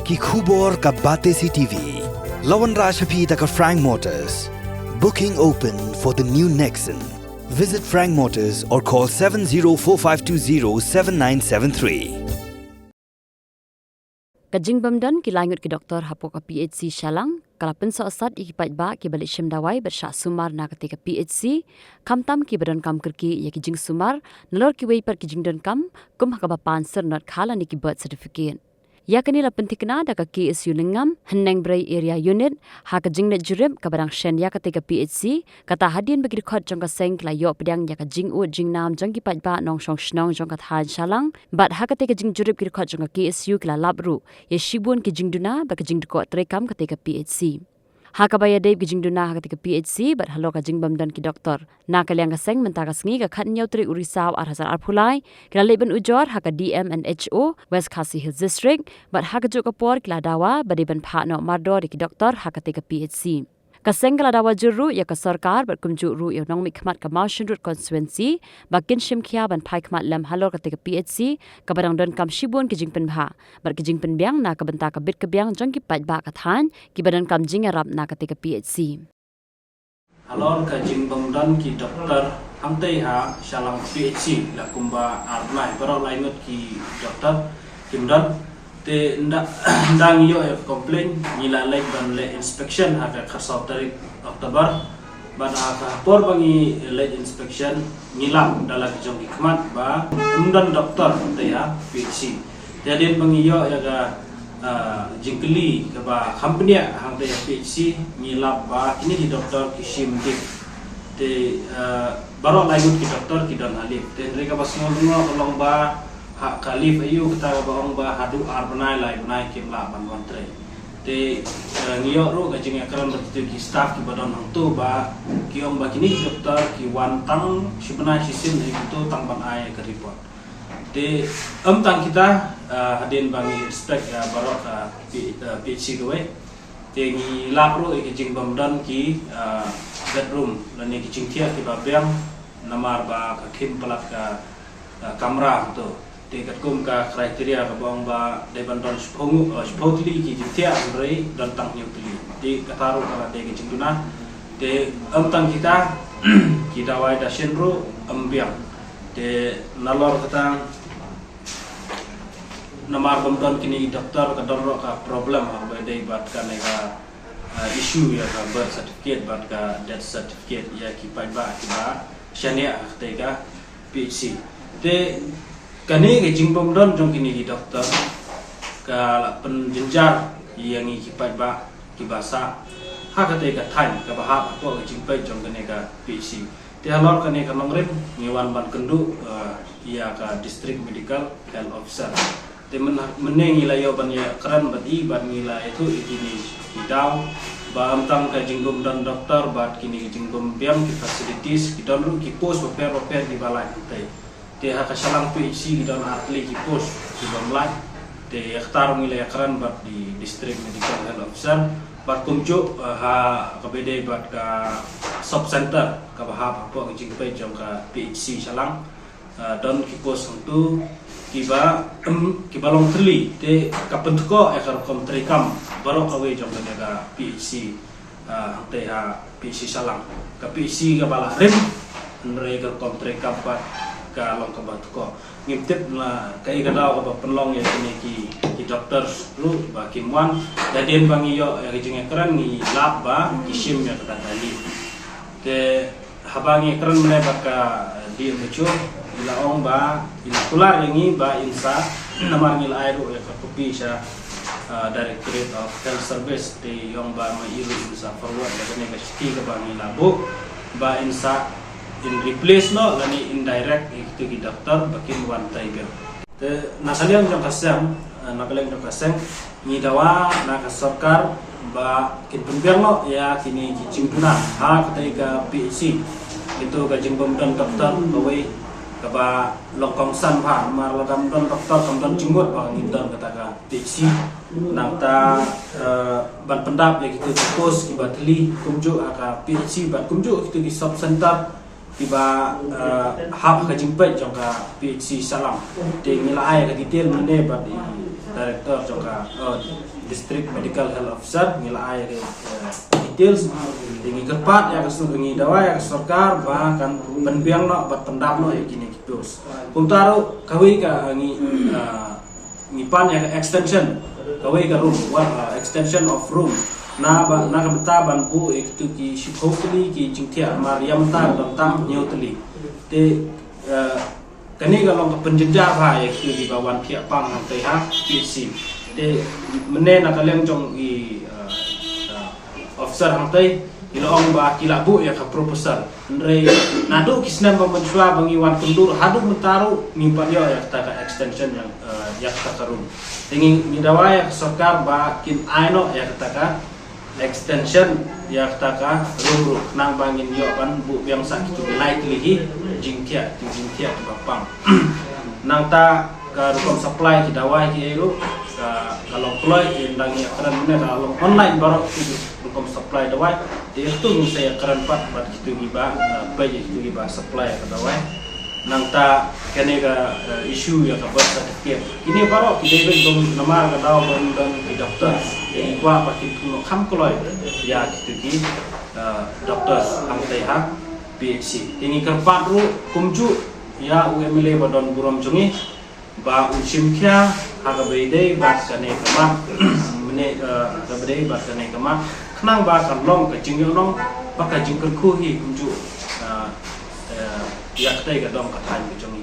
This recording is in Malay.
ki khubor ka bate CTV. Lawan Rashapi taka Frank Motors. Booking open for the new Nexon. Visit Frank Motors or call 7045207973. Kajing bamdan kilangut ki doktor hapok ka PHC Shalang kalapen sa asad ikipat ba ki balik syamdawai bersyak sumar na ketika PHC kamtam ki badan kam kerki ya ki jing sumar nalor ki wei par ki jing don kam kum hakaba panser not khala ni ki birth certificate ya kani la pentikna da ka KSU lengam henneng brai area unit ha ka jing net jurem ka barang shen ya ketika PHC kata hadian bagi record jong ka seng la yo pedang ya ka jing u jing nam jong ki pat ba nong shong shnong jong ka than Shalang bat ha ketika jing jurem ki record jong ka KSU kila labru ya shibun ki jing duna ba ka jing deko trekam ketika PHC ha ka baya deb ki jing duna ha ketika PHC bat halo ka jing bamdan ki doktor na ka liang ka seng menta ka sngi ka khat nyau tri urisau ar hazar arphulai kila leben ujor ha ka DM and HO West Khasi Hills District bat ha ka juk ka por kila dawa badiban pha no mardo ki doktor ha ketika PHC Kaseng kala dawa juru ya ka sarkar bat kumju ru ya nong mikmat ka Mountain Road constituency bakin shimkhia ban pai khmat lam halor ketika PHC ka barang don kam shibun ki jingpen bha bar ki jingpen biang na ka benta ka bit ka biang jong ki pat ba ka than ki badan kam jing arab na ketika PHC halor ka jingbang dan ki doktor hamtai ha Shalang PHC la kumba arnai baro lainut ki doktor kimdan te ndang yo complain nila like ban le inspection ha ka kharsau tarik Oktober ban ha por bangi le inspection nilam dalam jong hikmat ba undan doktor te ya PHC jadi bangi yo ya ga jingkeli ke ba company hang te PHC nilap ba ini di doktor kishim dik te baro lainut ki doktor ki dan alif te mereka pas ngomong kolong ba hak kalif ayu kita baong ba hadu arbanai lai banai kim la ban kontre te ngiyok ro gajing akran bertu ki staff ki badan hang tu ba ki ong ba kini doktor ki wantang sibna sisin itu tangban ai ke report te tang kita hadin bangi respect barok PHC gowe te ngi lap ro ki jing bamdan ki bedroom dan ni ki jing thia ki ba bem namar ba ka kim pelat ka kamera tu tingkat kum ka kriteria ka bang ba deban don spotli ki jitia rei dan tang nyutli di kataru kala de ki cinduna de amtang kita kita wai da senro ambiang de nalor kata namar bamdon kini doktor ka dorro ka problem ha ba de bat ka nega issue ya ka birth certificate bat ka death certificate ya ki pa ba syania tega PHC de kani ke jingbom don jong kini di doktor ka penjenjar yang ikipat ba kibasa ha ka te ka than ka bahap to ke jingpai jong kene ka PC te halor kane ka nongrim ngewan ban kendu ia ka district medical health officer te meneng ilayo ban ya kran badi ban ngila itu ikini kidaw ba amtang ka jingbom don doktor bat kini jingbom biam ki facilities ki don ki post repair di balai te te hak Shalang PHC di dalam atli ki pos di bamlai te yaktar ngile yakran bat di district medical health officer bat kumjuk ha kabede bat ka sub center ka bahap apa ki jingpai jong ka PHC Shalang don ki pos tu kiba long tli te kapentko ekar kom trikam baro kawe jong ka PHC te ha PHC Shalang ka PHC ka bala rem nre ka kom trikam bat ka long ka batko ngimtip la kai kadau ka penlong ya kini ki doktor lu ba kimwan dadien bangi yo ya jing ekran ni lab ba kisim ya kata tadi ke habangi ekran mene baka di mecho ila ong ba ila kular yangi ba insa namar ngil airo ya ka kopi sa Directorate of Health Service di yong ba mairu sa forward ya kene ka sti ka bangi labo ba insa in replace no lani indirect itu ki doktor bakin one tiger te nakalian jong kasem ni dawa na ka sarkar ba kin pembiang no ya kini ki cingtuna ha ketika PHC itu ka jingbom dan doktor bawe ka ba lokong san pha mar lokam don doktor kam don jinggot ba ngidon kata ka PHC nangta ban pendap ya kitu pos ki batli kumju ka PHC bat kumju kitu ki sub center tiba hab ka jingpai jong ka PHC Shalang te ngila ai ka detail mende bat director jongka district medical health officer ngilai details dengan kepat ya kesurangi dawa ya sarkar bahkan penbiang no bat pendam no kini kitus kumtaru kawi ka ngipan ya extension kawi ka room extension of room na kabeta ban bu itu ki hopefully ki jingtia mariam ta tentang neutali te kani galong penjenjar ha ya ki di bawan pihak pang hang teh ha PC te menen akaleng jong i officer hang teh ilong ba kilabu ya ka proposal ndre nadu kisna pemensua bangi wan kundur hadu mentaru ngimpan yo ya ta extension yang ya ta karun tingin midawa ya sarkar ba kin aino ya ta extension ya taka ruru nang bangin yo ban bu yang sakit tu likely jingkia tu bapang nang ta ka rukom supply ki dawai ki elo kalau ploy indang ya keran mana kalau online baru rukom supply dawai dia tu saya keran pat bat kitu giba bayi kitu giba supply ka dawai nang ta kene ka issue ya ka birth certificate ini baru kita dong nama ka daw dan di dokter Iwa pakai puno kam koloi ya gitu ki dokter angteha PhD ini kerpat ru kumju ya UMLE badon buram jungi ba usimkya haga beide bat kane kamat mene haga beide bat kane kamat kenang ba kalong ka jingyong ba ka jingker kuhi kumju ya ktai ga dong ka tan jungi